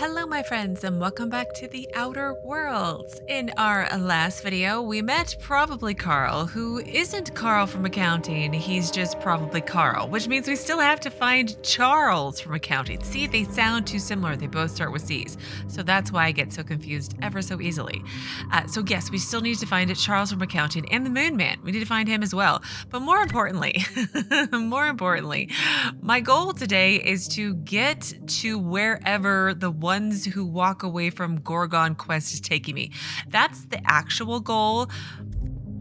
Hello my friends and welcome back to the Outer Worlds. In our last video, we met probably Carl, who isn't Carl from accounting, he's just probably Carl, which means we still have to find Charles from accounting. See, they sound too similar, they both start with C's, so that's why I get so confused ever so easily. So yes, we still need to find Charles from accounting and the Moon Man. We need to find him as well. But more importantly, my goal today is to get to wherever the ones who walk away from Gorgon quest is taking me. That's the actual goal.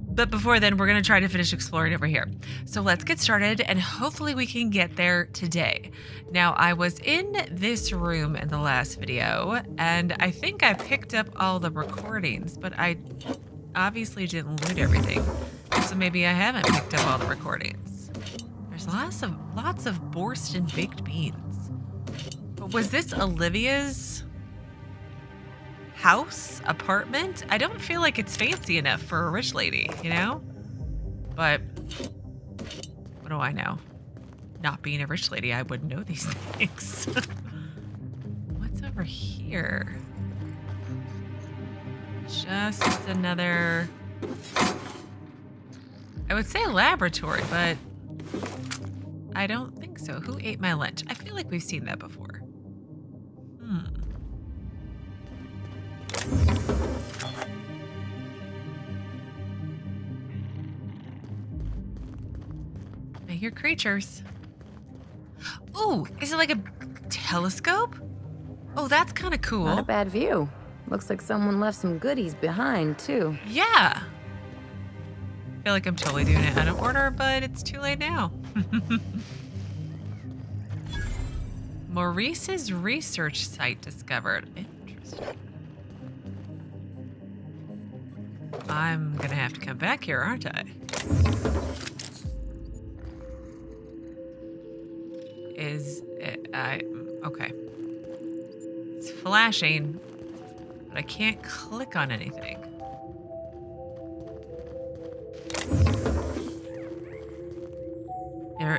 But before then, we're going to try to finish exploring over here. So let's get started and hopefully we can get there today. Now, I was in this room in the last video and I think I picked up all the recordings, but I obviously didn't loot everything. So maybe I haven't picked up all the recordings. There's lots of Borscht baked beans. But was this Olivia's house, apartment? I don't feel like it's fancy enough for a rich lady, you know? But what do I know? Not being a rich lady, I wouldn't know these things. What's over here? Just another, I would say laboratory, but I don't think so. Who ate my lunch? I feel like we've seen that before. I hear creatures. Ooh, is it like a telescope? Oh, that's kind of cool. Not a bad view. Looks like someone left some goodies behind, too. Yeah. I feel like I'm totally doing it out of order, but it's too late now. Maurice's research site discovered. Interesting. I'm gonna have to come back here, aren't I? Okay. It's flashing, but I can't click on anything.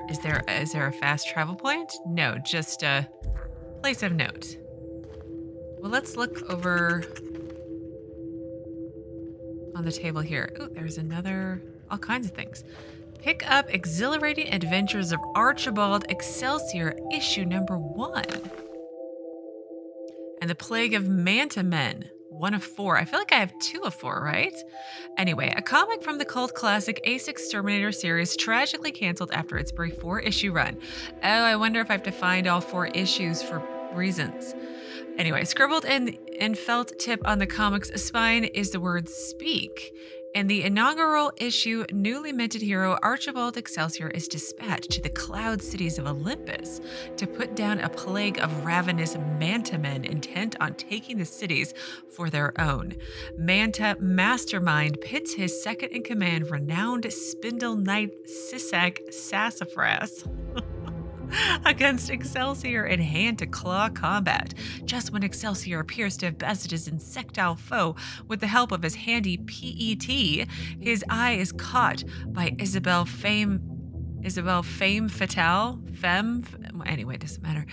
Is there a fast travel point? No, just a place of note. Well, let's look over on the table here. Ooh, there's all kinds of things. Pick up Exhilarating Adventures of Archibald, Excelsior, issue number 1. And the Plague of Manti-Men, 1 of 4. I feel like I have 2 of 4, right? Anyway, a comic from the cult classic Exterminator series tragically canceled after its brief 4-issue run. Oh, I wonder if I have to find all 4 issues for reasons. Anyway, scribbled in felt tip on the comic's spine is the word speak. In the inaugural issue, newly minted hero Archibald Excelsior is dispatched to the cloud cities of Olympus to put down a plague of ravenous Manti-Men intent on taking the cities for their own. Manta Mastermind pits his second-in-command, renowned Spindle Knight Sisak Sassafras against Excelsior in hand-to-claw combat. Just when Excelsior appears to have bested his insectile foe with the help of his handy PET, his eye is caught by Isabel Femme Fatale? Anyway, it doesn't matter.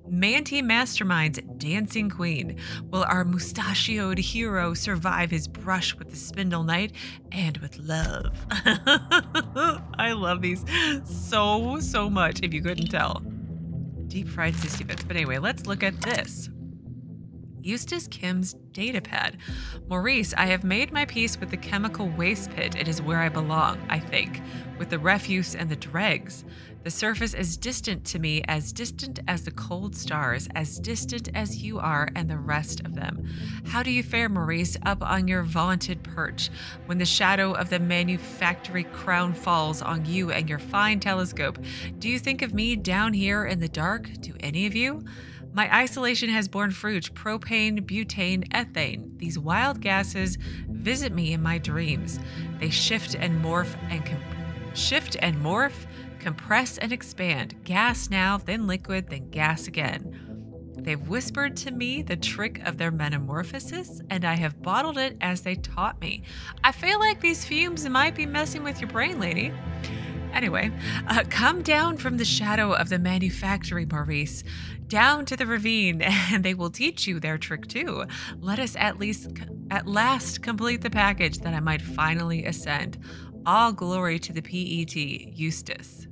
Manti Mastermind's Dancing Queen. Will our mustachioed hero survive his brush with the Spindle Knight and with love? I love these so much, if you couldn't tell. Deep fried 60 bits. But anyway, let's look at this. Eustace Kim's Datapad. Maurice, I have made my peace with the chemical waste pit. It is where I belong, I think, with the refuse and the dregs. The surface is distant to me, as distant as the cold stars, as distant as you are and the rest of them. How do you fare, Maurice, up on your vaunted perch, when the shadow of the manufactory crown falls on you and your fine telescope? Do you think of me down here in the dark? Do any of you? My isolation has borne fruit: propane, butane, ethane. These wild gases visit me in my dreams. They shift and morph, compress and expand. Gas now, then liquid, then gas again. They've whispered to me the trick of their metamorphosis, and I have bottled it as they taught me. I feel like these fumes might be messing with your brain, lady. Anyway, come down from the shadow of the manufactory, Maurice, down to the ravine, and they will teach you their trick too. Let us at last complete the package that I might finally ascend. All glory to the PET, Eustace.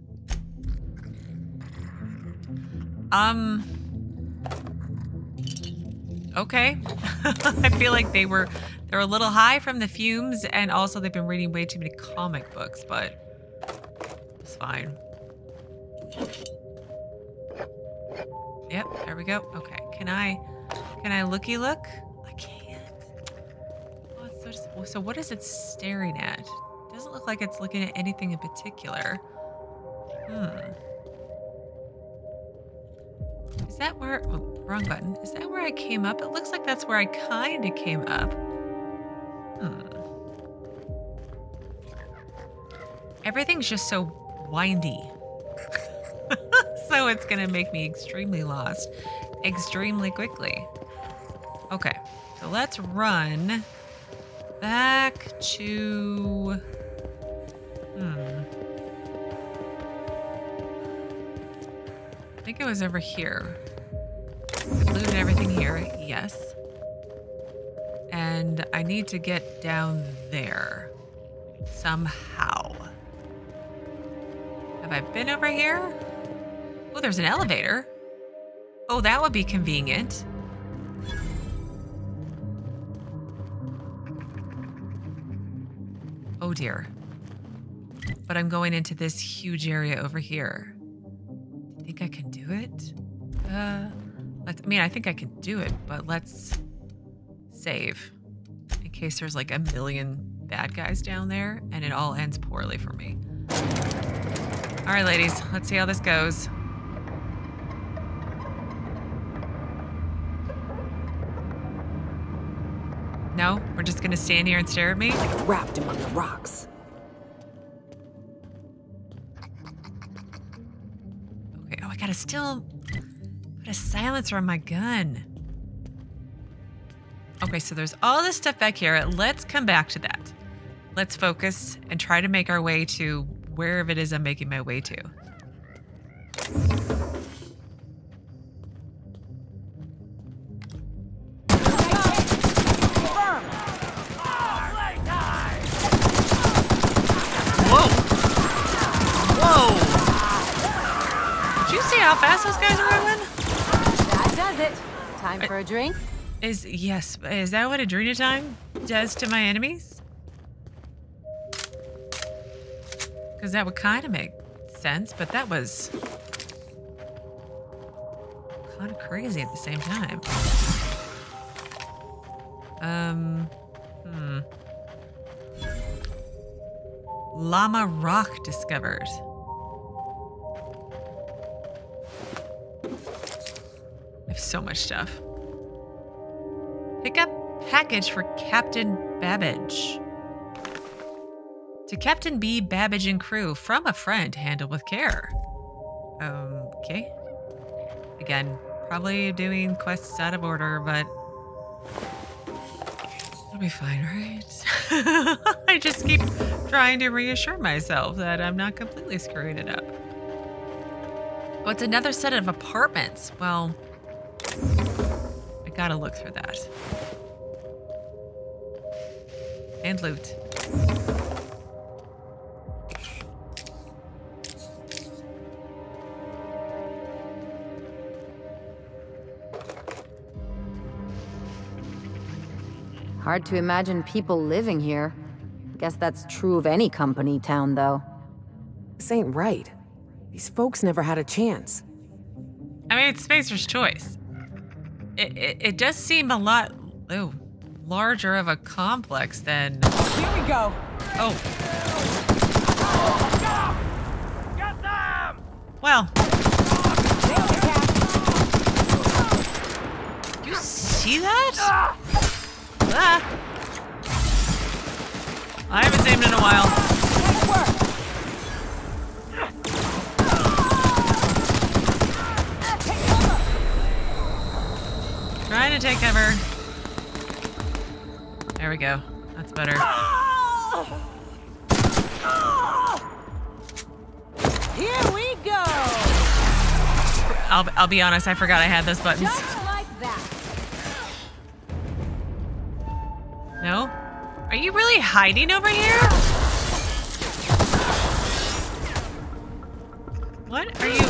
Okay. I feel like they're a little high from the fumes, and also they've been reading way too many comic books, but it's fine. Yep, there we go. Okay, can I looky look? I can't. Oh, so what is it staring at? It doesn't look like it's looking at anything in particular. Is that where, oh, wrong button. Is that where I came up? It looks like that's where I kind of came up. Everything's just so windy. So it's gonna make me extremely lost extremely quickly. Okay, so let's run back to... I think it was over here. I looted everything here, yes. And I need to get down there somehow. Have I been over here? Oh, there's an elevator. Oh, that would be convenient. Oh dear. But I'm going into this huge area over here. Do you think I can do it? I think I can do it, but let's save. In case there's like a million bad guys down there and it all ends poorly for me. All right, ladies, let's see how this goes. No, we're just gonna stand here and stare at me? Wrapped among the rocks. Okay, oh, I gotta still put a silencer on my gun. Okay, so there's all this stuff back here. Let's come back to that. Let's focus and try to make our way to wherever it is I'm making my way to. How fast those guys are moving? That does it. Time for a drink? Is that what Adrena time does to my enemies? Because that would kind of make sense, but that was kind of crazy at the same time. Llama rock discovered. I have so much stuff. Pick up package for Captain Babbage. To Captain B, Babbage and crew, from a friend, handle with care. Okay. Again, probably doing quests out of order, but it'll be fine, right? I just keep trying to reassure myself that I'm not completely screwing it up. Oh, it's another set of apartments. Well, I gotta look through that. And loot. Hard to imagine people living here. Guess that's true of any company town, though. This ain't right. These folks never had a chance. I mean, it's Spacer's choice. It does seem a lot larger of a complex than... Here we go! Oh. Get them! Well. You see that? Ah. I haven't saved in a while. Trying to take cover. There we go. That's better. Here we go! I'll be honest, I forgot I had those buttons. Just like that. No? Are you really hiding over here? What are you?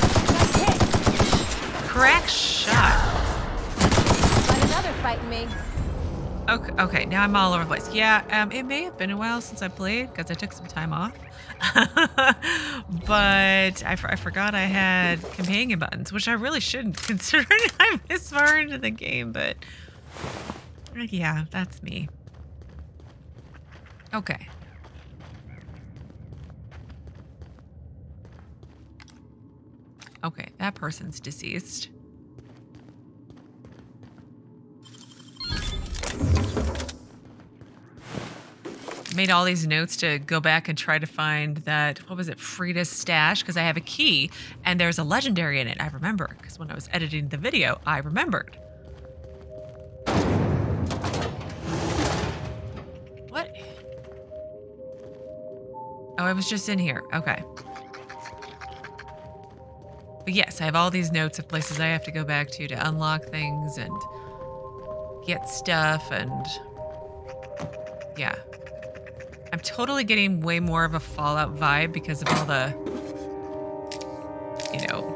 Crack shot. But another fighting me. Okay, now I'm all over the place. Yeah, it may have been a while since I played because I took some time off. But I forgot I had companion buttons, which I really shouldn't considering I'm this far into the game, but yeah, that's me. Okay. Okay, that person's deceased. Made all these notes to go back and try to find that, what was it, Frida's stash, because I have a key and there's a legendary in it. I remember, because when I was editing the video, I remembered. What? Oh, I was just in here. Okay. But yes, I have all these notes of places I have to go back to unlock things and get stuff and yeah. I'm totally getting way more of a Fallout vibe because of all the, you know,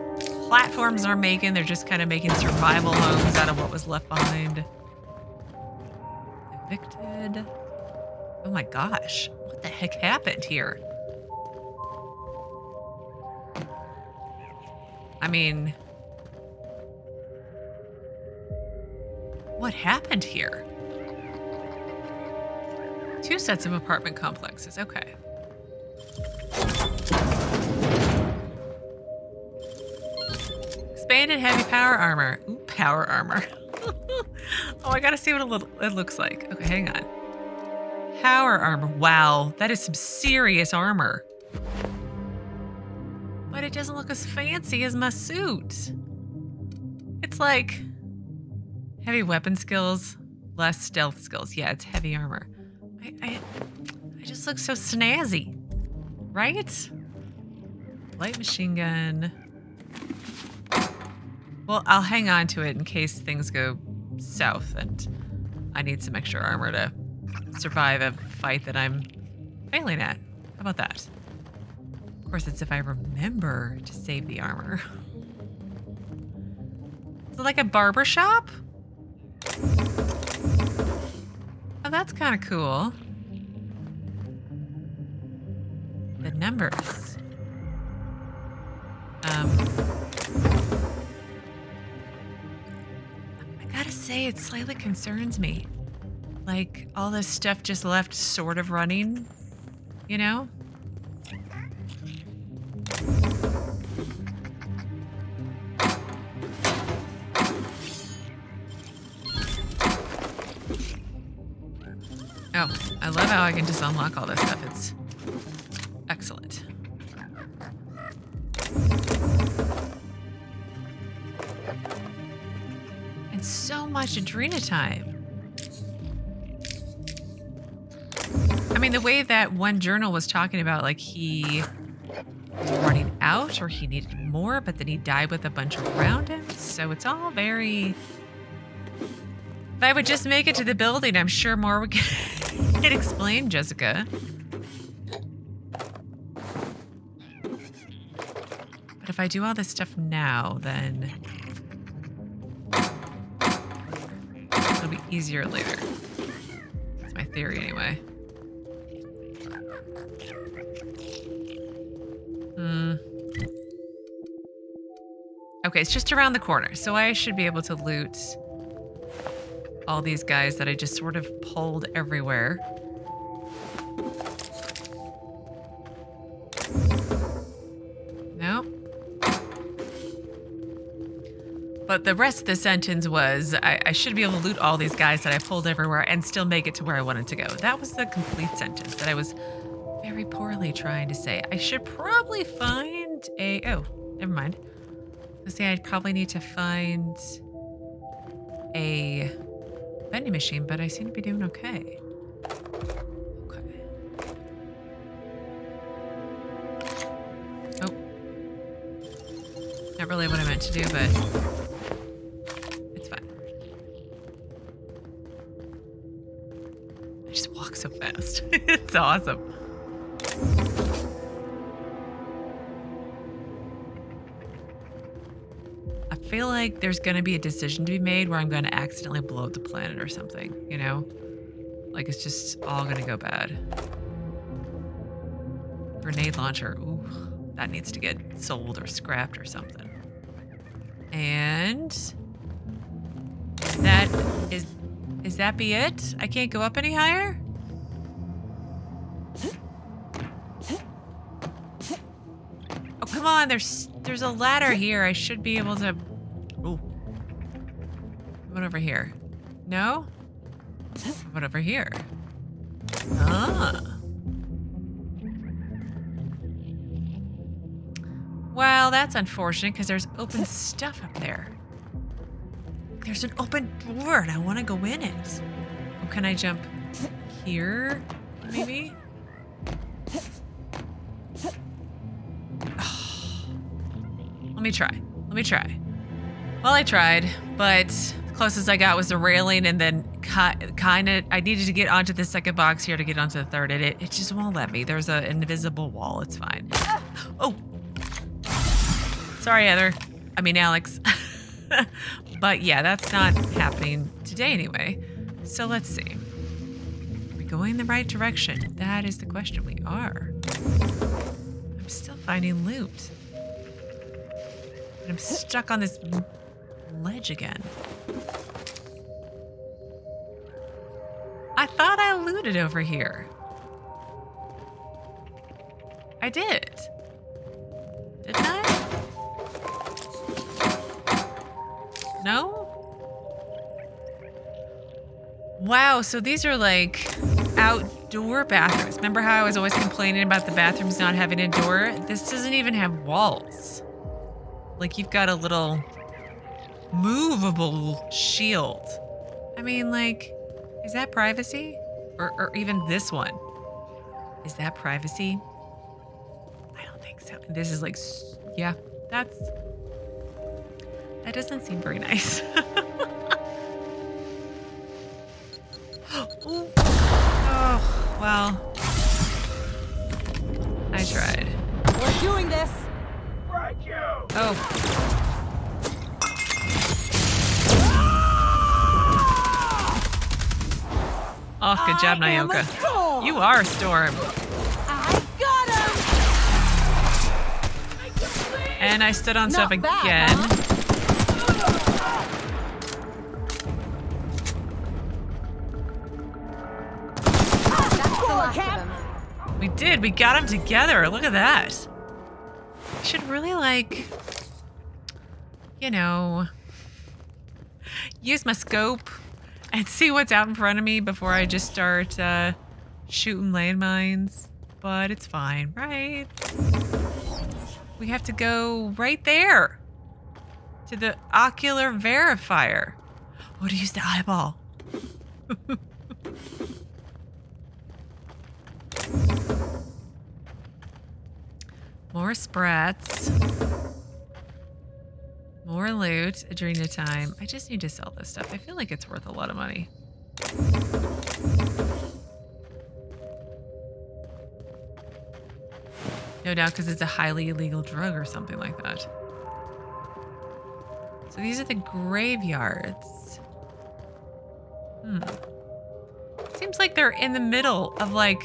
platforms they're making. They're just kind of making survival homes out of what was left behind. Evicted. Oh my gosh. What the heck happened here? I mean, what happened here? 2 sets of apartment complexes. Okay. Expanded heavy power armor. Ooh, power armor. Oh, I gotta see what it looks like. Okay, hang on. Power armor. Wow, that is some serious armor. But it doesn't look as fancy as my suit. It's like heavy weapon skills, less stealth skills. Yeah, it's heavy armor. I just look so snazzy, right? Light machine gun. Well, I'll hang on to it in case things go south and I need some extra armor to survive a fight that I'm failing at. How about that? Of course, it's if I remember to save the armor. Is it like a barber shop? Oh, that's kind of cool. The numbers. I gotta say, it slightly concerns me. Like, all this stuff just left sort of running, you know? Oh, I love how I can just unlock all this stuff. It's excellent. And so much Adrena time. I mean, the way that one journal was talking about, like, he was running out or he needed more, but then he died with a bunch around him. So it's all very... If I would just make it to the building, I'm sure more would get explained, Jesika. But if I do all this stuff now, then it'll be easier later. That's my theory anyway. Okay, it's just around the corner, so I should be able to loot all these guys that I just sort of pulled everywhere. Nope. But the rest of the sentence was, I should be able to loot all these guys that I pulled everywhere and still make it to where I wanted to go. That was the complete sentence that I was very poorly trying to say. I should probably find a... Oh, never mind. Let's say I'd probably need to find a vending machine, but I seem to be doing okay. Okay. Oh, Not really what I meant to do, but it's fine. I just walk so fast. It's awesome. I feel like there's going to be a decision to be made where I'm going to accidentally blow up the planet or something, you know? Like it's just all going to go bad. Grenade launcher. Ooh, that needs to get sold or scrapped or something. And that is that be it? I can't go up any higher? Oh, come on. There's a ladder here. I should be able to... Ooh. What over here? No? What over here? Ah. Well, that's unfortunate because there's open stuff up there. There's an open door and I want to go in it. Oh, can I jump here? Maybe? Oh. Let me try. Well, I tried, but the closest I got was the railing and then kind of, I needed to get onto the second box here to get onto the third. And it just won't let me. There's an invisible wall. It's fine. Oh. Sorry, Heather. I mean, Alex. But yeah, that's not happening today anyway. So let's see. Are we going the right direction? That is the question. We are. I'm still finding loot. And I'm stuck on this ledge again. I thought I looted over here. I did. Didn't I? No? Wow, so these are like outdoor bathrooms. Remember how I was always complaining about the bathrooms not having a door? This doesn't even have walls. Like you've got a little movable shield. I mean, like, is that privacy? Or even this one. Is that privacy? I don't think so. This is like, yeah, that doesn't seem very nice. Ooh. Oh, well. I tried. We're doing this. Right, you! Oh. Oh, good job, Nyoka. You are a storm. I got him. And I stood on stuff Not bad, again. huh? That's the last of them. We did. We got them together. Look at that. I should really, like, you know, use my scope and see what's out in front of me before I just start shooting landmines. But it's fine, right? We have to go right there to the ocular verifier. Oh, to use the eyeball. More sprats. More loot. Adrena time. I just need to sell this stuff. I feel like it's worth a lot of money. No doubt because it's a highly illegal drug or something like that. So these are the graveyards. Seems like they're in the middle of like...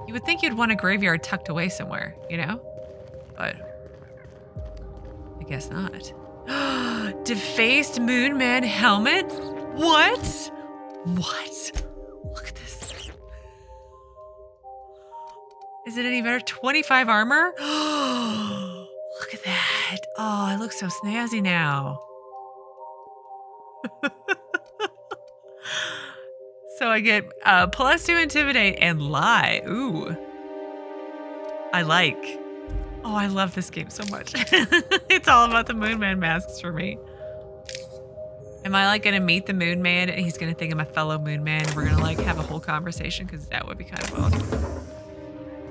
You would think you'd want a graveyard tucked away somewhere, you know? But I guess not. Defaced Moonman helmet? What? What? Look at this. Is it any better? 25 armor? Look at that. Oh, it looks so snazzy now. So I get +2 intimidate and lie. Ooh. I like. Oh, I love this game so much. It's all about the Moonman masks for me. Am I like gonna meet the Moonman and he's gonna think I'm a fellow Moonman and we're gonna like have a whole conversation? Because that would be kind of awesome.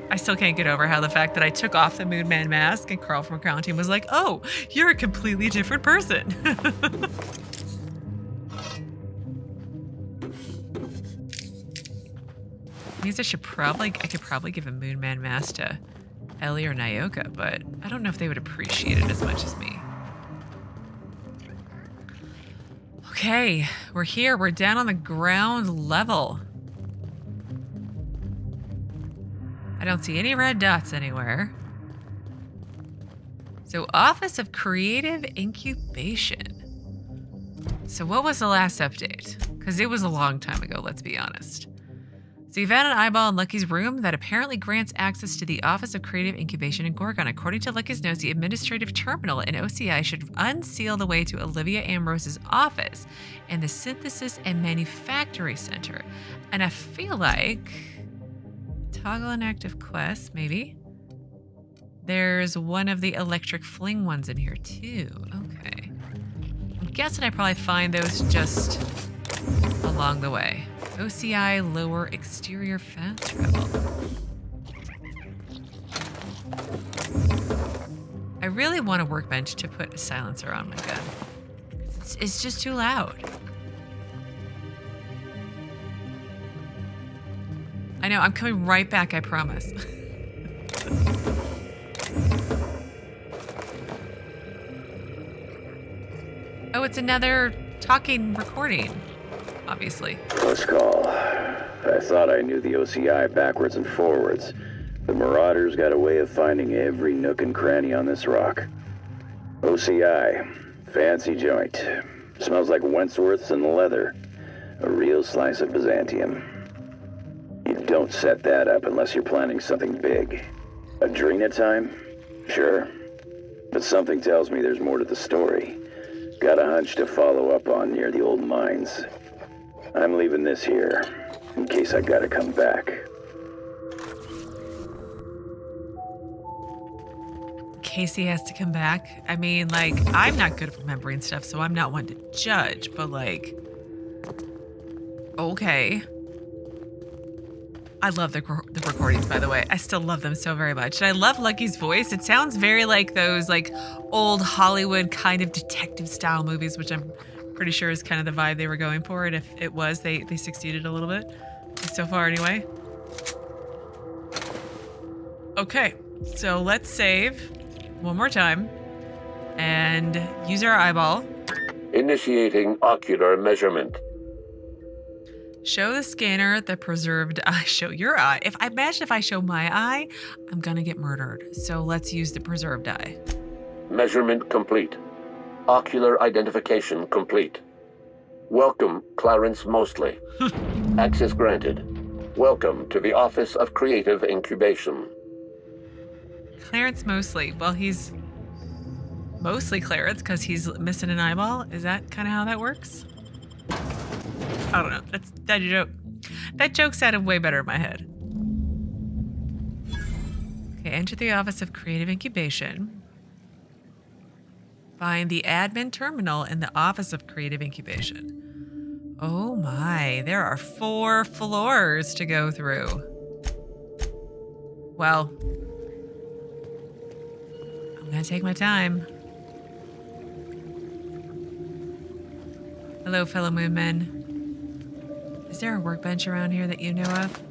I still can't get over how the fact that I took off the Moon Man mask and Carl from accounting was like, oh, you're a completely different person. Means I could probably give a Moon Man mask to Ellie or Nyoka, but I don't know if they would appreciate it as much as me. Okay, we're here. We're down on the ground level. I don't see any red dots anywhere. So, Office of Creative Incubation. So what was the last update? Because it was a long time ago, let's be honest. So you found an eyeball in Lucky's room that apparently grants access to the Office of Creative Incubation in Gorgon. According to Lucky's notes, the administrative terminal in OCI should unseal the way to Olivia Ambrose's office in the Synthesis and Manufactory Center. And I feel like... toggle inactive quests, maybe? There's one of the electric fling ones in here, too. Okay. I'm guessing I probably find those just along the way. OCI lower exterior fast travel. I really want a workbench to put a silencer on my gun. It's just too loud. I know, I'm coming right back, I promise. Oh, it's another talking recording, obviously. Close call. I thought I knew the OCI backwards and forwards. The Marauders got a way of finding every nook and cranny on this rock. OCI. Fancy joint. Smells like Wentworth's and leather. A real slice of Byzantium. You don't set that up unless you're planning something big. Adrena time? Sure. But something tells me there's more to the story. Got a hunch to follow up on near the old mines. I'm leaving this here, in case I gotta come back. In case he has to come back? I mean, like, I'm not good at remembering stuff, so I'm not one to judge, but like... okay. I love the recordings, by the way. I still love them so very much. And I love Lucky's voice. It sounds very like those like old Hollywood kind of detective style movies, which I'm pretty sure is kind of the vibe they were going for. And if it was, they succeeded a little bit. So far anyway. Okay, so let's save one more time and use our eyeball. Initiating ocular measurement. Show the scanner the preserved eye. Show your eye. Imagine if I show my eye, I'm gonna get murdered. So let's use the preserved eye. Measurement complete. Ocular identification complete. Welcome, Clarence Mostly. Access granted. Welcome to the Office of Creative Incubation. Clarence Mostly. Well, he's mostly Clarence because he's missing an eyeball. Is that kind of how that works? I don't know. That joke sounded way better in my head. Okay, enter the Office of Creative Incubation. Find the admin terminal in the Office of Creative Incubation. Oh my, there are 4 floors to go through. Well, I'm gonna take my time. Hello, fellow moonmen. Is there a workbench around here that you know of?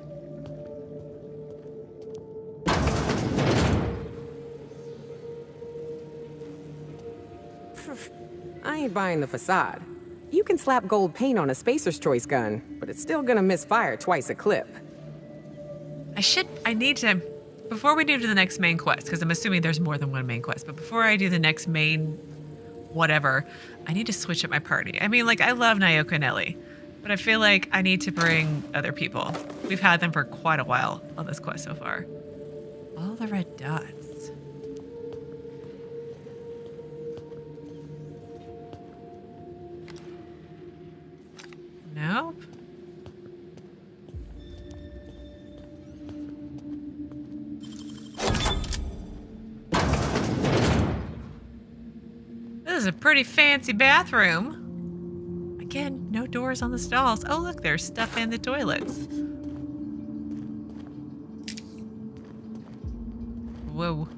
I ain't buying the facade. You can slap gold paint on a Spacer's Choice gun, but it's still gonna misfire twice a clip. I need to, before we do to the next main quest, because I'm assuming there's more than one main quest, but before I do the next main whatever, I need to switch up my party. I mean, like, I love Nyoka and Ellie, but I feel like I need to bring other people. We've had them for quite a while on this quest so far. All the red dots. Nope. This is a pretty fancy bathroom. Again, no doors on the stalls. Oh, look, there's stuff in the toilets. Whoa.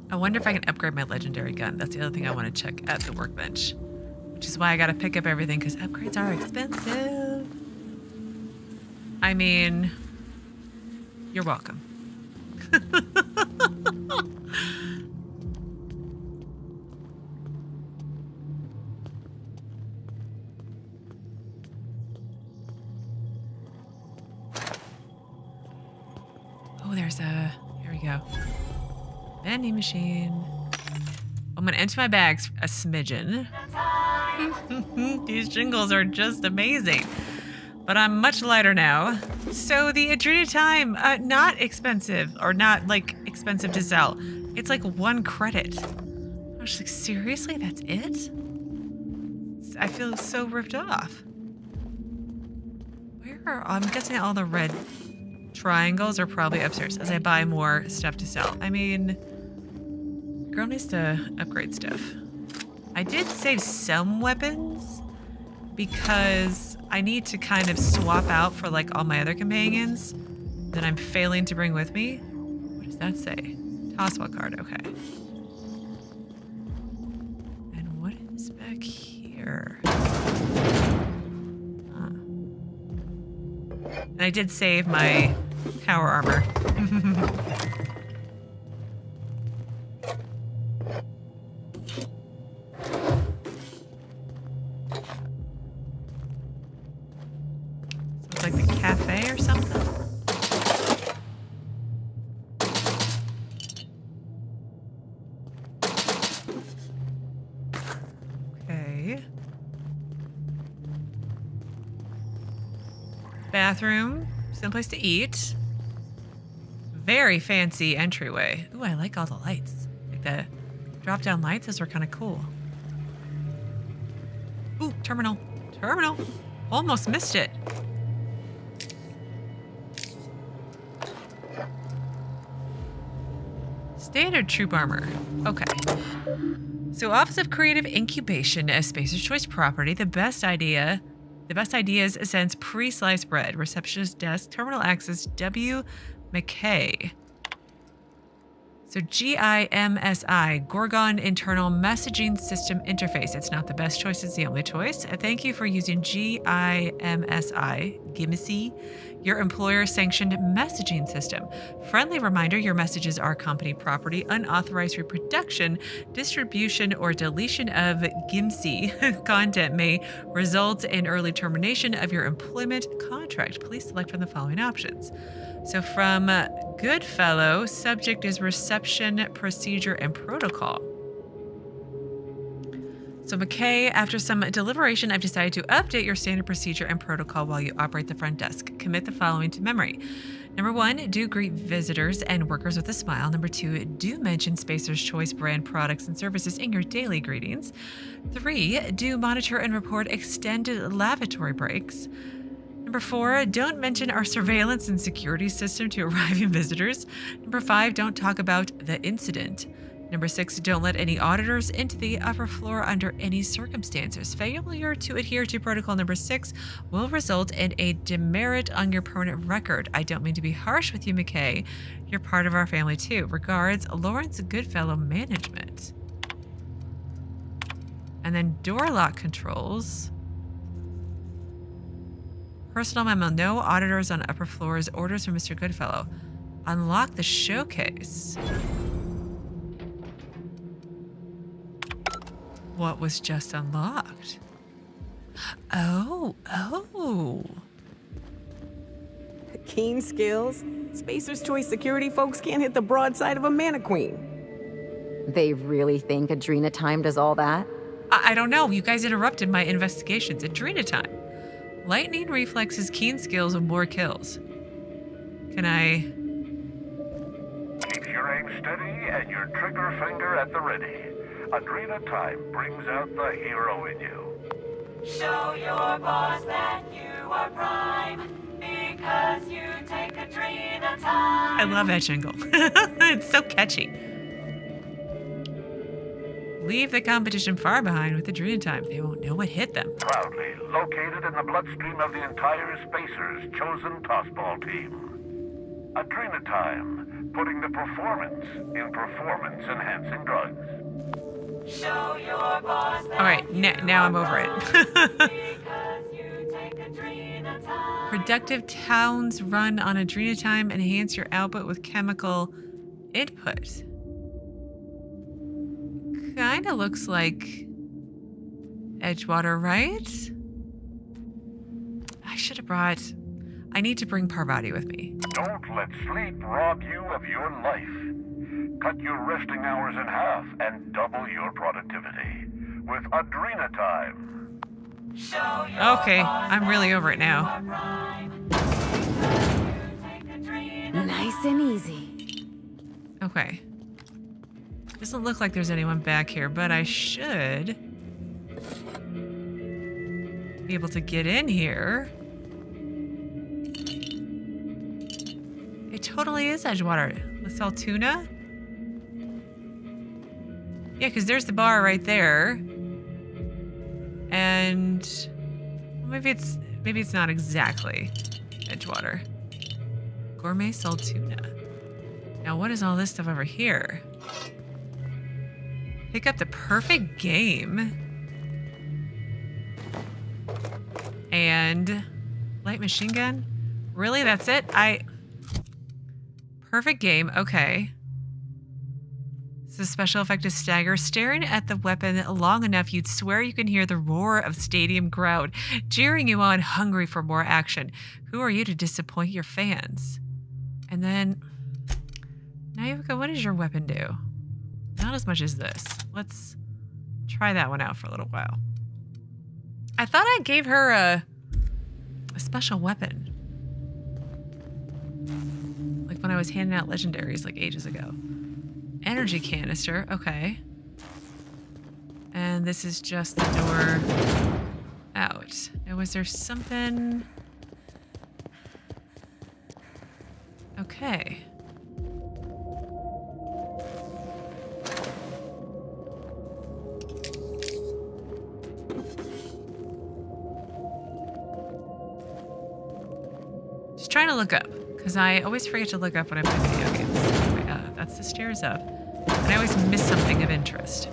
I wonder if I can upgrade my legendary gun. That's the other thing I want to check at the workbench. Which is why I gotta pick up everything, because upgrades are expensive. I mean, you're welcome. Oh, there's a... Here we go. Vending machine. I'm gonna empty my bags a smidgen. These jingles are just amazing. But I'm much lighter now. So the Adrena time, not expensive, or not like expensive to sell. It's like 1 credit. I was like, seriously, that's it? I feel so ripped off. Where are, I'm guessing all the red triangles are probably upstairs as I buy more stuff to sell. I mean, girl needs to upgrade stuff. I did save some weapons because I need to kind of swap out for like all my other companions that I'm failing to bring with me. What does that say? Toswell card, okay. And what is back here? Huh. And I did save my power armor. Like the cafe or something? Okay. Bathroom. Someplace to eat. Very fancy entryway. Ooh, I like all the lights. Like the drop-down lights. Those are kind of cool. Ooh, terminal. Terminal. Almost missed it. Standard troop armor. Okay. So Office of Creative Incubation as Spacer's Choice property. The best ideas sends pre-sliced bread. Receptionist desk. Terminal access. W. McKay. So GIMSI, Gorgon Internal Messaging System Interface. It's not the best choice, it's the only choice. Thank you for using GIMSI, your employer-sanctioned messaging system. Friendly reminder, your messages are company property. Unauthorized reproduction, distribution, or deletion of GIMSI content may result in early termination of your employment contract. Please select from the following options. So from Goodfellow, subject is reception, procedure, and protocol. So McKay, after some deliberation, I've decided to update your standard procedure and protocol while you operate the front desk. Commit the following to memory. Number 1, do greet visitors and workers with a smile. Number 2, do mention Spacer's Choice brand products and services in your daily greetings. 3, do monitor and report extended lavatory breaks. Number 4, don't mention our surveillance and security system to arriving visitors. Number 5, don't talk about the incident. Number 6, don't let any auditors into the upper floor under any circumstances. Failure to adhere to protocol number 6 will result in a demerit on your permanent record. I don't mean to be harsh with you, McKay. You're part of our family too. Regards, Lawrence Goodfellow Management. And then door lock controls. Personal memo, no auditors on upper floors. Orders from Mr. Goodfellow. Unlock the showcase. What was just unlocked? Oh. Keen skills. Spacer's Choice security folks can't hit the broadside of a mana queen. They really think Adrena time does all that? I don't know. You guys interrupted my investigations. Adrena time. Lightning reflexes, keen skills, and more kills. Can I... Keep your aim steady and your trigger finger at the ready. Adrena time brings out the hero in you. Show your boss that you are prime, because you take Adrena time. I love that jingle. It's so catchy. Leave the competition far behind with Adrena time. They won't know what hit them. Proudly located in the bloodstream of the entire Spacer's chosen tossball team. Adrena time, putting the performance in performance-enhancing drugs. Show your boss that All right, now I'm over it. because you take Adrena time. Productive towns run on Adrena time. Enhance your output with chemical input. Kind of looks like Edgewater, right? I should have brought... I need to bring Parvati with me. Don't let sleep rob you of your life. Cut your resting hours in half and double your productivity with Adrena time. Show your Okay, boss I'm really that over it you now. are prime. Because you take Adrena Nice and easy. Okay. Doesn't look like there's anyone back here, but I should be able to get in here. It totally is Edgewater. Let's sell tuna. Yeah, because there's the bar right there. And maybe it's not exactly Edgewater. Gourmet sold tuna. Now what is all this stuff over here? Pick up the perfect game. And light machine gun? Really? That's it? Perfect game. Okay. So special effect is stagger. Staring at the weapon long enough, you'd swear you can hear the roar of stadium crowd jeering you on, hungry for more action. Who are you to disappoint your fans? And then, Nyoka, what does your weapon do? Not as much as this. Let's try that one out for a little while. I thought I gave her a special weapon. Like when I was handing out legendaries like ages ago. Energy canister, okay. And this is just the door out. Now was there something? Okay. Just trying to look up, because I always forget to look up when I play video games. Wait, that's the stairs up. And I always miss something of interest.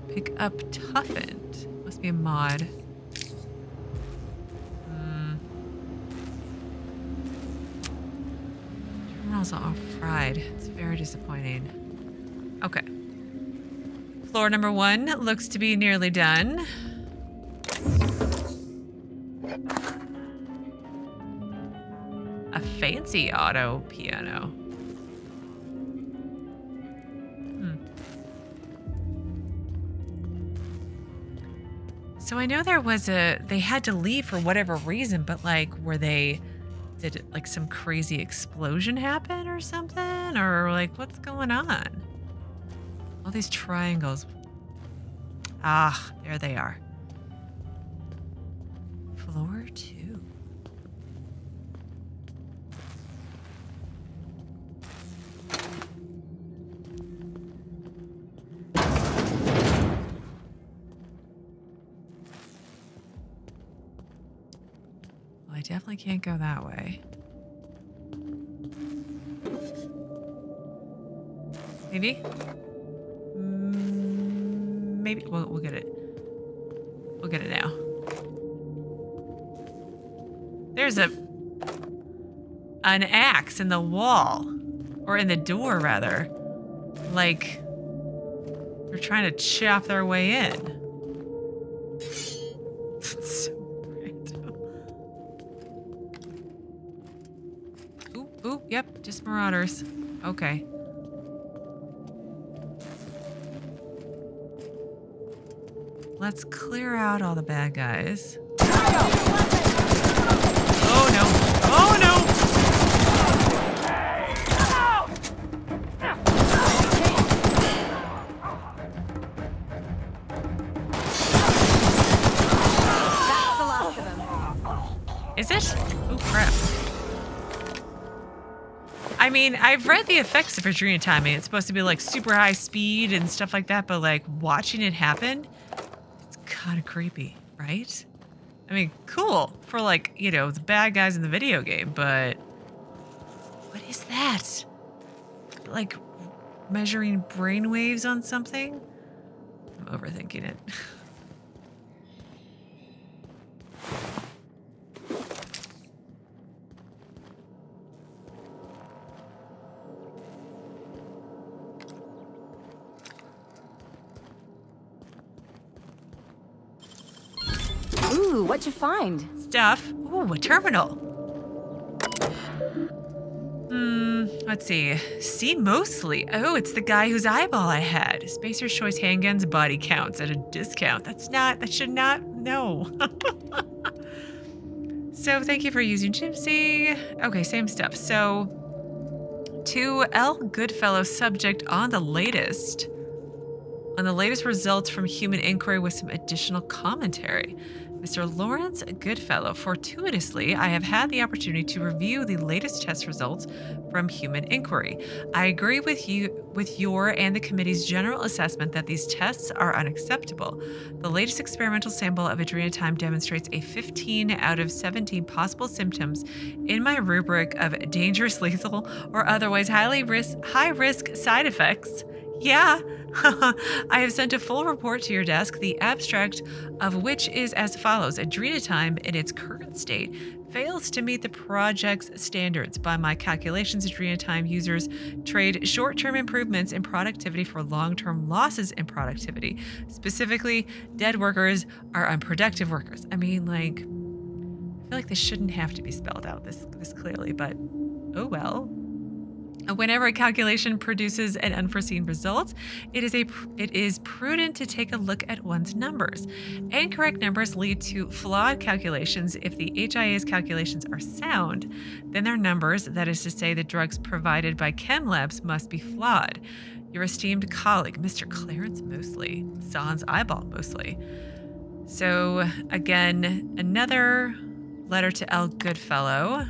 Pick up Toughened. Must be a mod. Terminals are all fried. It's very disappointing. Okay. Floor number 1 looks to be nearly done. A fancy auto piano. So I know there was they had to leave for whatever reason, but like, did like some crazy explosion happen or something? Or like, what's going on? All these triangles. Ah, there they are. Floor 2. I definitely can't go that way. Maybe? Maybe. We'll get it. We'll get it now. There's an axe in the wall. Or in the door, rather. Like, they're trying to chop their way in. Ooh, yep, just marauders. Okay. Let's clear out all the bad guys. Oh no! Oh no! That's the last of them. Oh, crap. I mean, I've read the effects of adrenaline. It's supposed to be like super high speed and stuff like that, but like watching it happen, it's kind of creepy, right? I mean, cool for like, you know, the bad guys in the video game, but what is that? Like measuring brainwaves on something? I'm overthinking it. Ooh, what'd you find? Stuff. Ooh, a terminal. Let's see. See mostly. Oh, it's the guy whose eyeball I had. Spacer's Choice handguns body counts at a discount. That should not, no. So thank you for using Gypsy. Okay, same stuff. So to L. Goodfellow, subject on the latest results from human inquiry with some additional commentary. Mr. Lawrence Goodfellow, fortuitously, I have had the opportunity to review the latest test results from human inquiry. I agree with your and the committee's general assessment that these tests are unacceptable. The latest experimental sample of adrenatime demonstrates a 15 out of 17 possible symptoms in my rubric of dangerous, lethal, or otherwise high risk side effects. Yeah, I have sent a full report to your desk, the abstract of which is as follows. Adrenatime in its current state fails to meet the project's standards. By my calculations, adrenatime users trade short-term improvements in productivity for long-term losses in productivity. Specifically, dead workers are unproductive workers. I mean, like, I feel like this shouldn't have to be spelled out this clearly, but oh well. Whenever a calculation produces an unforeseen result, it is prudent to take a look at one's numbers. Incorrect numbers lead to flawed calculations. If the HIA's calculations are sound, then their numbers, that is to say the drugs provided by chem labs, must be flawed. Your esteemed colleague, Mr. Clarence Mosley, sans eyeball Mosley. So again, another letter to L. Goodfellow.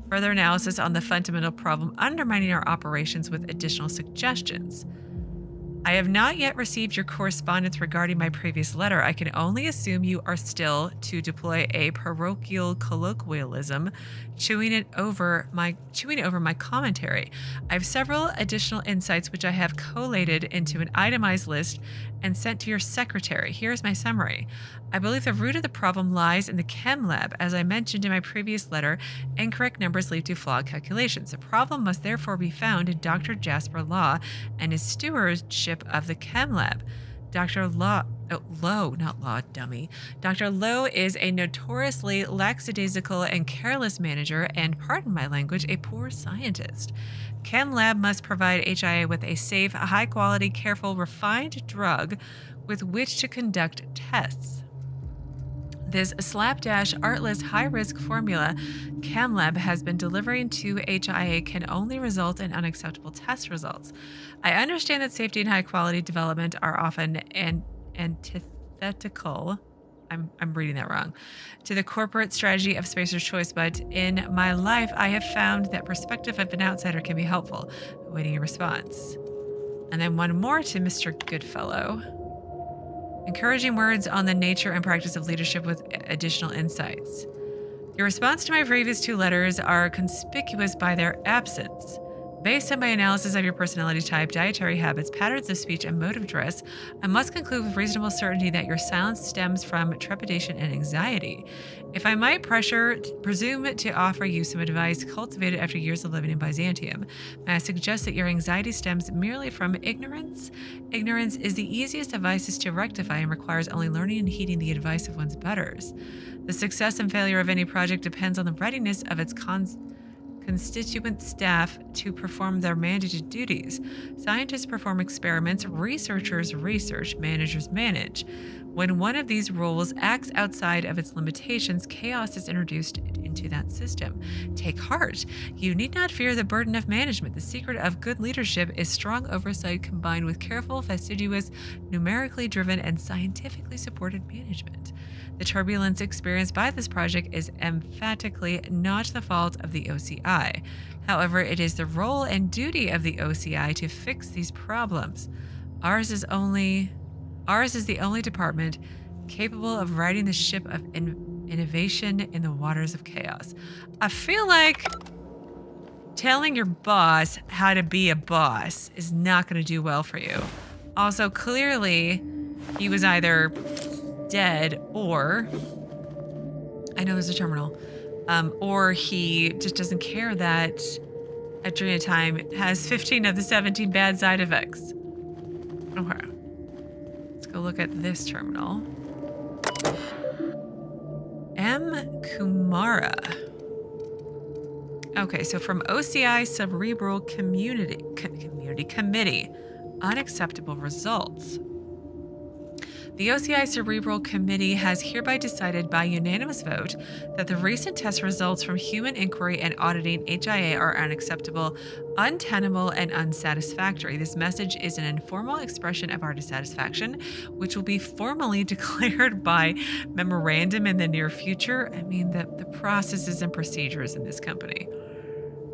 Further analysis on the fundamental problem undermining our operations with additional suggestions. I have not yet received your correspondence regarding my previous letter. I can only assume you are still, to deploy a parochial colloquialism, chewing over my commentary. I have several additional insights which I have collated into an itemized list and sent to your secretary. Here's my summary. I believe the root of the problem lies in the chem lab. As I mentioned in my previous letter, incorrect numbers lead to flawed calculations. The problem must therefore be found in Dr. Jasper Law and his stewardship of the chem lab. Dr. Lowe is a notoriously lackadaisical and careless manager and, pardon my language, a poor scientist. Chem lab must provide HIA with a safe, high-quality, careful, refined drug with which to conduct tests. This slapdash, artless, high-risk formula Chem Lab has been delivering to HIA can only result in unacceptable test results. I understand that safety and high-quality development are often antithetical. I'm reading that wrong. To the corporate strategy of Spacer's Choice, but in my life, I have found that perspective of an outsider can be helpful. Awaiting your response. And then one more to Mr. Goodfellow. Encouraging words on the nature and practice of leadership with additional insights. Your response to my previous two letters are conspicuous by their absence. Based on my analysis of your personality type, dietary habits, patterns of speech, and mode of dress, I must conclude with reasonable certainty that your silence stems from trepidation and anxiety. If I might presume to offer you some advice cultivated after years of living in Byzantium, may I suggest that your anxiety stems merely from ignorance? Ignorance is the easiest of vices to rectify and requires only learning and heeding the advice of one's betters. The success and failure of any project depends on the readiness of its constituent staff to perform their mandated duties. Scientists perform experiments, researchers research, managers manage. When one of these roles acts outside of its limitations, chaos is introduced into that system. Take heart. You need not fear the burden of management. The secret of good leadership is strong oversight combined with careful, fastidious, numerically driven, and scientifically supported management. The turbulence experienced by this project is emphatically not the fault of the OCI. However, it is the role and duty of the OCI to fix these problems. Ours is the only department capable of riding the ship of innovation in the waters of chaos. I feel like telling your boss how to be a boss is not going to do well for you. Also, clearly, he was either dead or, I know there's a terminal, or he just doesn't care that Adrenatime has 15 of the 17 bad side effects. Okay. Let's go look at this terminal. M. Kumara. Okay, so from OCI Cerebral Committee, unacceptable results. The OCI Cerebral Committee has hereby decided by unanimous vote that the recent test results from human inquiry and auditing HIA are unacceptable, untenable, and unsatisfactory. This message is an informal expression of our dissatisfaction, which will be formally declared by memorandum in the near future. I mean, the processes and procedures in this company,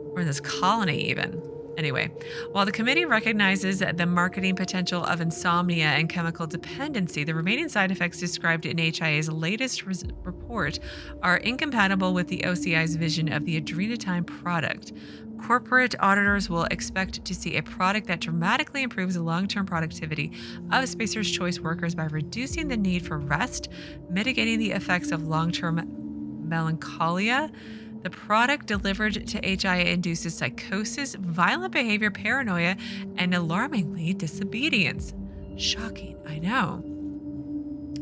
or in this colony even. Anyway, while the committee recognizes the marketing potential of insomnia and chemical dependency, the remaining side effects described in HIA's latest report are incompatible with the OCI's vision of the Adrenatime product. Corporate auditors will expect to see a product that dramatically improves the long-term productivity of Spacer's Choice workers by reducing the need for rest, mitigating the effects of long-term melancholia. The product delivered to HIA induces psychosis, violent behavior, paranoia, and alarmingly, disobedience. Shocking, I know.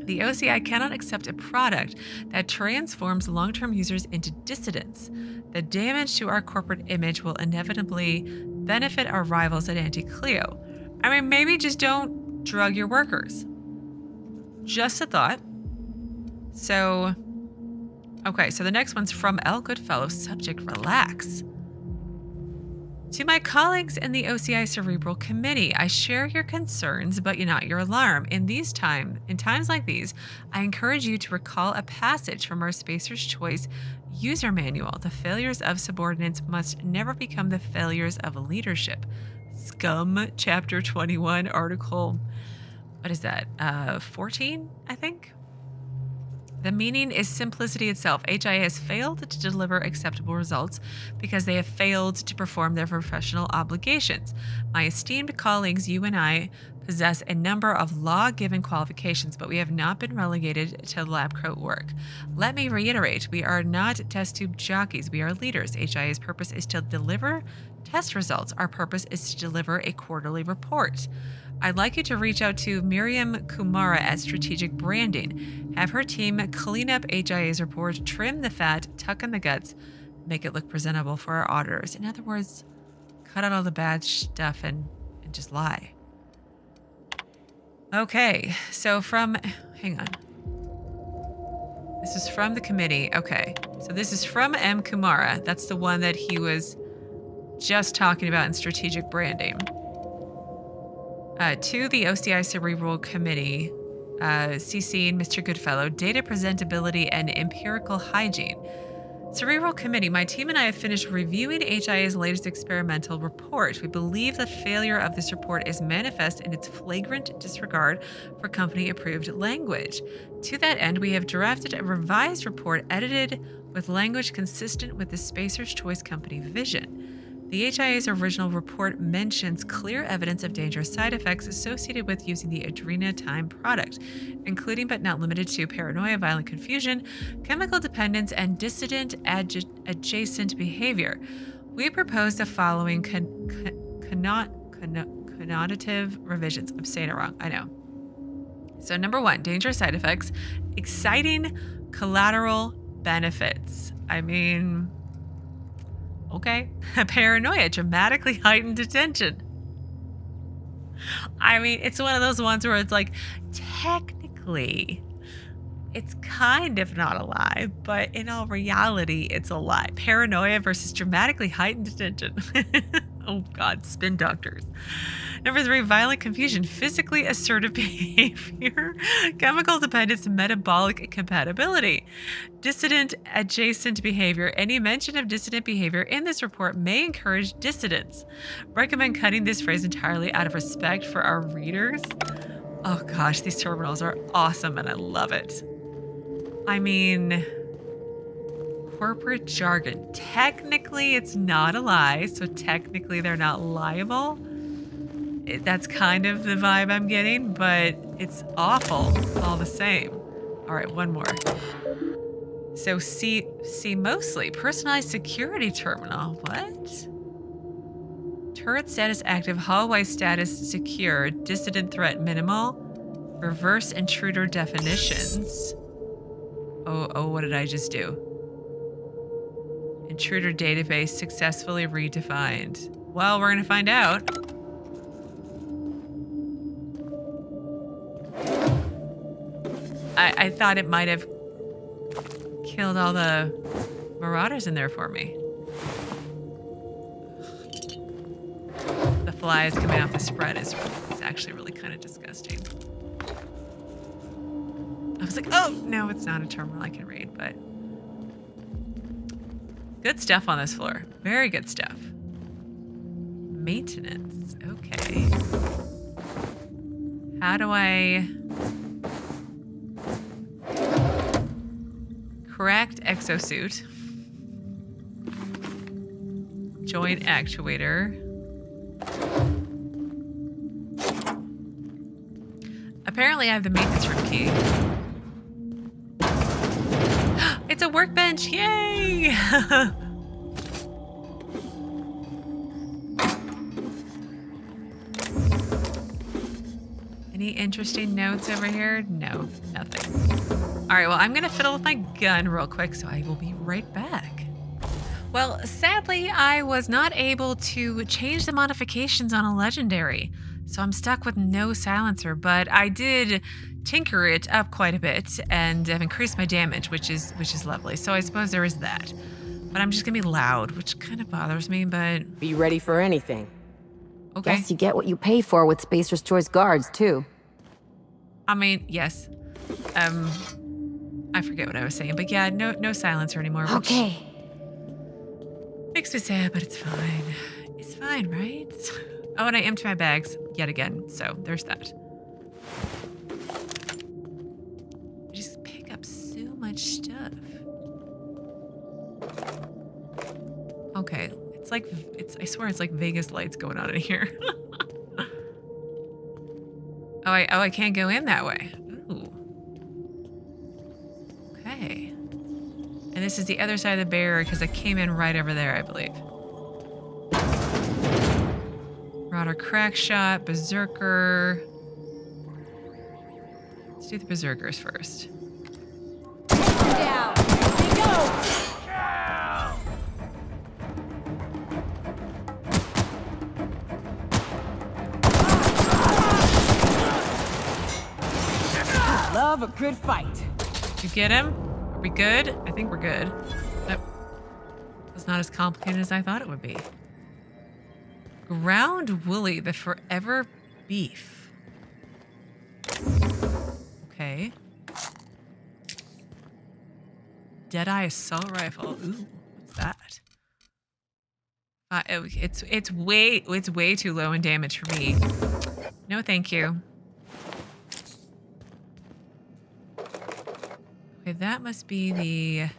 The OCI cannot accept a product that transforms long-term users into dissidents. The damage to our corporate image will inevitably benefit our rivals at Anti-Cleo. I mean, maybe just don't drug your workers. Just a thought. So... okay, so the next one's from L. Goodfellow. Subject, relax. To my colleagues in the OCI Cerebral Committee, I share your concerns, but not your alarm. In times like these, I encourage you to recall a passage from our Spacer's Choice user manual. The failures of subordinates must never become the failures of leadership. Scum, Chapter 21, Article, what is that, 14, I think? The meaning is simplicity itself. HIA has failed to deliver acceptable results because they have failed to perform their professional obligations. My esteemed colleagues, you and I, possess a number of law-given qualifications, but we have not been relegated to lab coat work. Let me reiterate, we are not test tube jockeys. We are leaders. HIA's purpose is to deliver test results. Our purpose is to deliver a quarterly report. I'd like you to reach out to Miryam Kumara at Strategic Branding. Have her team clean up HIA's report, trim the fat, tuck in the guts, make it look presentable for our auditors. In other words, cut out all the bad stuff and just lie. Okay, so hang on. This is from the committee. Okay, so this is from M. Kumara. That's the one that he was just talking about in Strategic Branding. To the OCI Cerebral Committee, CCing Mr. Goodfellow, data presentability and empirical hygiene. Cerebral Committee, my team and I have finished reviewing HIA's latest experimental report. We believe the failure of this report is manifest in its flagrant disregard for company-approved language. To that end, we have drafted a revised report edited with language consistent with the Spacer's Choice Company vision. The HIA's original report mentions clear evidence of dangerous side effects associated with using the Adrenatime product, including but not limited to paranoia, violent confusion, chemical dependence, and dissident adjacent behavior. We propose the following connotative revisions. I'm saying it wrong, I know. So number 1, dangerous side effects, exciting collateral benefits. I mean... okay. Paranoia, dramatically heightened attention. I mean, it's one of those ones where it's like, technically, it's kind of not a lie, but in all reality, it's a lie. Paranoia versus dramatically heightened attention. Oh God, spin doctors. Number 3, violent confusion, physically assertive behavior, chemical dependence, metabolic compatibility. Dissident adjacent behavior. Any mention of dissident behavior in this report may encourage dissidence. Recommend cutting this phrase entirely out of respect for our readers. Oh gosh, these terminals are awesome and I love it. I mean, corporate jargon. Technically, it's not a lie, so technically they're not liable. That's kind of the vibe I'm getting, but it's awful all the same. All right, one more. So see mostly personalized security terminal. What? Turret status active, hallway status secure, dissident threat minimal, reverse intruder definitions. Oh, what did I just do? Intruder database successfully redefined. Well, we're gonna find out. I thought it might have killed all the marauders in there for me. The flies coming off the spread is actually really kind of disgusting. I was like, oh, no, it's not a terminal I can read, but good stuff on this floor. Very good stuff. Maintenance. Okay. How do I... Correct exosuit. Joint actuator. Apparently I have the maintenance room key. It's a workbench! Yay! Any interesting notes over here? No, nothing. All right, well, I'm gonna fiddle with my gun real quick, so I will be right back. Well, sadly, I was not able to change the modifications on a legendary, so I'm stuck with no silencer, but I did tinker it up quite a bit and have increased my damage, which is lovely. So I suppose there is that. But I'm just gonna be loud, which kind of bothers me, but... Be ready for anything. Okay. Guess you get what you pay for with Spacer's Choice guards, too. I mean, yes. I forget what I was saying, but yeah, no silencer anymore. Okay. Makes me sad, but it's fine. It's fine, right? Oh, and I empty my bags yet again, so there's that. I just pick up so much stuff. Okay, it's like, I swear it's like Vegas lights going on in here. Oh, I can't go in that way. Ooh. Okay. And this is the other side of the barrier because I came in right over there, I believe. Marauder crack shot, berserker. Let's do the berserkers first. Down. Here we go. Love a good fight. You get him? Are we good? I think we're good. That was not as complicated as I thought it would be. Ground Woolly, the forever beef. Okay. Deadeye assault rifle. Ooh, what's that? It's way too low in damage for me. No, thank you. Okay, that must be the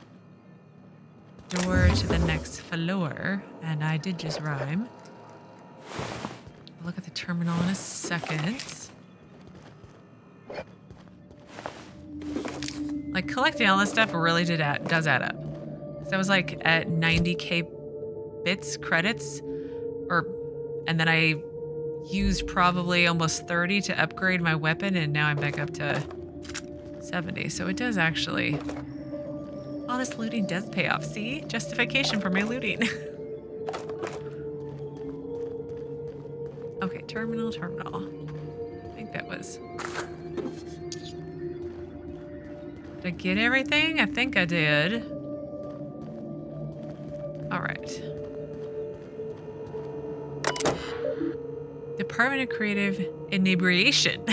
door to the next floor, and I did just rhyme. I'll look at the terminal in a second. Like, collecting all this stuff really does add up. So I was like at 90k bits credits, and then I used probably almost 30 to upgrade my weapon, and now I'm back up to 70. So it does actually, all this looting does pay off. See, justification for my looting. Okay, terminal. I think that was. Did I get everything? I think I did. All right. Department of Creative Inebriation.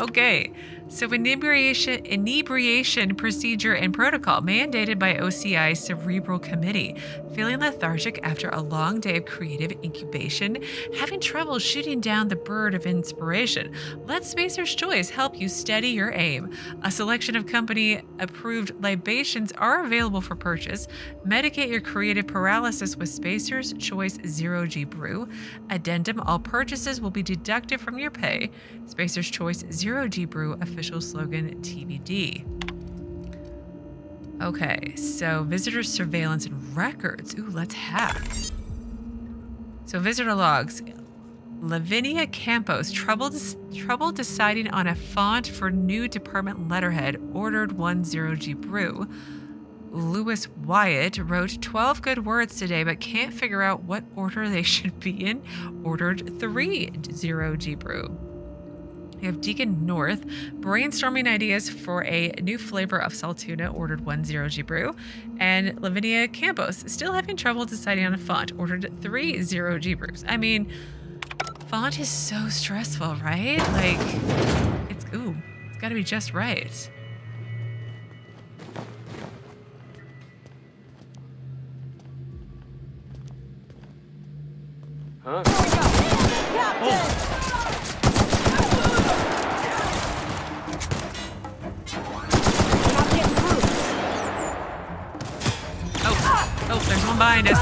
Okay, so inebriation procedure and protocol mandated by OCI Cerebral Committee. Feeling lethargic after a long day of creative incubation? Having trouble shooting down the bird of inspiration? Let Spacer's Choice help you steady your aim. A selection of company-approved libations are available for purchase. Medicate your creative paralysis with Spacer's Choice 0G Brew. Addendum, all purchases will be deducted from your pay. Spacer's Choice 0G Brew, official slogan TBD. Okay, so visitor surveillance and records. Ooh, let's hack. So visitor logs. Lavinia Campos, trouble deciding on a font for new department letterhead, ordered 10G Brew. Lewis Wyatt wrote 12 good words today, but can't figure out what order they should be in, ordered 30G Brew. We have Deacon North brainstorming ideas for a new flavor of Saltuna, ordered 10G Brew. And Lavinia Campos still having trouble deciding on a font, ordered 30G Brews. I mean, font is so stressful, right? Like, it's gotta be just right. Huh? Oh, there's one behind us.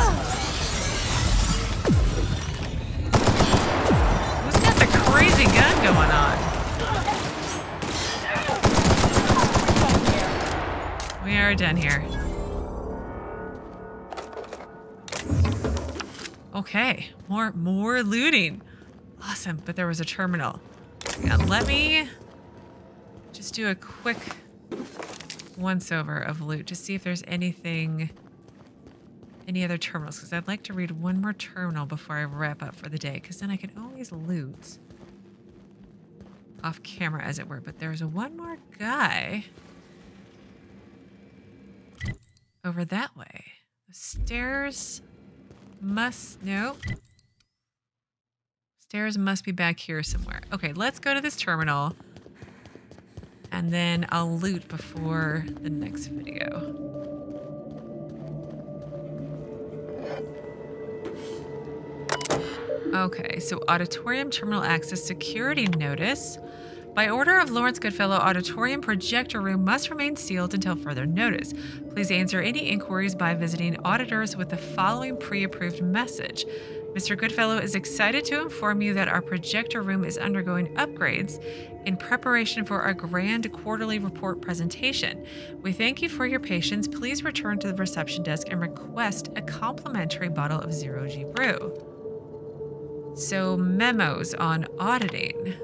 Who's got the crazy gun going on? We are done here. Okay, more looting. Awesome, but there was a terminal. Now let me just do a quick once-over of loot to see if there's any other terminals, because I'd like to read one more terminal before I wrap up for the day, because then I can always loot off camera, as it were. But there's one more guy over that way. The stairs must be back here somewhere. Okay, let's go to this terminal, and then I'll loot before the next video. Okay, so auditorium terminal access security notice. By order of Lawrence Goodfellow, auditorium projector room must remain sealed until further notice. Please answer any inquiries by visiting auditors with the following pre-approved message. Mr. Goodfellow is excited to inform you that our projector room is undergoing upgrades in preparation for our grand quarterly report presentation. We thank you for your patience. Please return to the reception desk and request a complimentary bottle of 0G Brew. So, memos on auditing.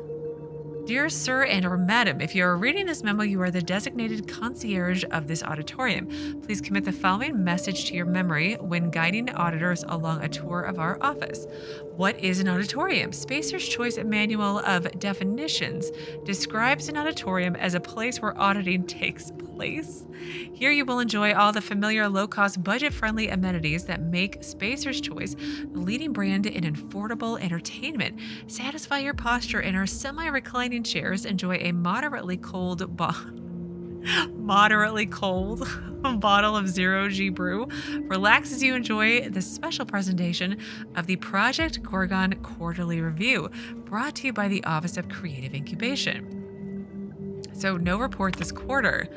Dear Sir and/or Madam, if you are reading this memo, you are the designated concierge of this auditorium. Please commit the following message to your memory when guiding auditors along a tour of our office. What is an auditorium? Spacer's Choice Manual of Definitions describes an auditorium as a place where auditing takes place. Here you will enjoy all the familiar, low-cost, budget-friendly amenities that make Spacer's Choice the leading brand in affordable entertainment. Satisfy your posture in our semi-reclining chairs. Enjoy a moderately cold bottle of 0G Brew. Relax as you enjoy the special presentation of the Project Gorgon Quarterly Review, brought to you by the Office of Creative Incubation. So, no report this quarter.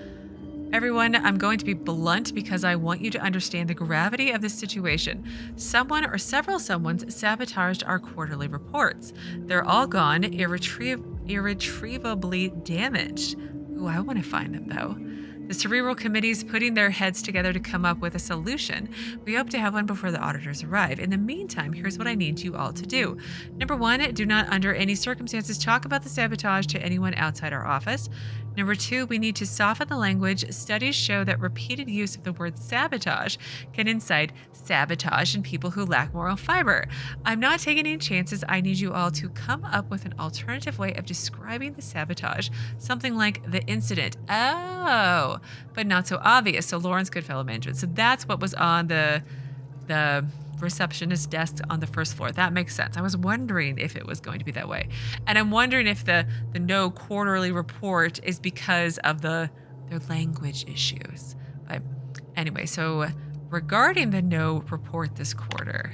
Everyone, I'm going to be blunt because I want you to understand the gravity of this situation. Someone or several someones sabotaged our quarterly reports. They're all gone, irretrievably damaged. Ooh, I want to find them, though. The Cerebral Committee's putting their heads together to come up with a solution. We hope to have one before the auditors arrive. In the meantime, here's what I need you all to do. Number 1, do not under any circumstances talk about the sabotage to anyone outside our office. Number 2, we need to soften the language. Studies show that repeated use of the word sabotage can incite sabotage in people who lack moral fiber. I'm not taking any chances. I need you all to come up with an alternative way of describing the sabotage. Something like the incident. Oh, but not so obvious. So Lawrence Goodfellow Management. So that's what was on the receptionist desk on the first floor. That makes sense. I was wondering if it was going to be that way. And I'm wondering if the no quarterly report is because of their language issues. But anyway, so regarding the no report this quarter,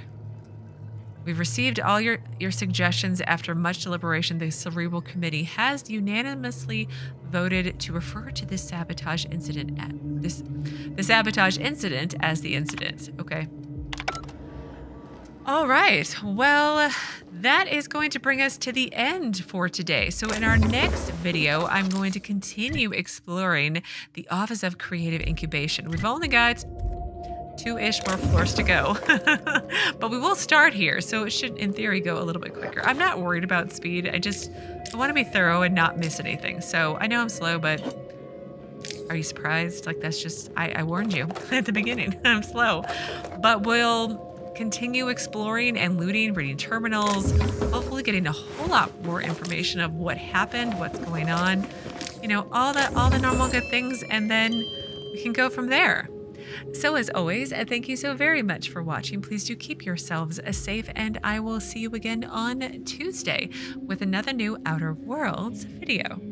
we've received all your suggestions. After much deliberation, the Cerebral Committee has unanimously voted to refer to this sabotage incident the sabotage incident as the incident. Okay. All right. Well, that is going to bring us to the end for today. So in our next video, I'm going to continue exploring the Office of Creative Incubation. We've only got 2-ish more floors to go, but we will start here, so it should, in theory, go a little bit quicker. I'm not worried about speed. I want to be thorough and not miss anything. So I know I'm slow, but are you surprised? Like, that's just, I warned you at the beginning. I'm slow, but we'll continue exploring and looting, reading terminals, hopefully getting a whole lot more information of what happened, what's going on, you know, all the normal good things, and then we can go from there. So as always, thank you so very much for watching. Please do keep yourselves safe, and I will see you again on Tuesday with another new Outer Worlds video.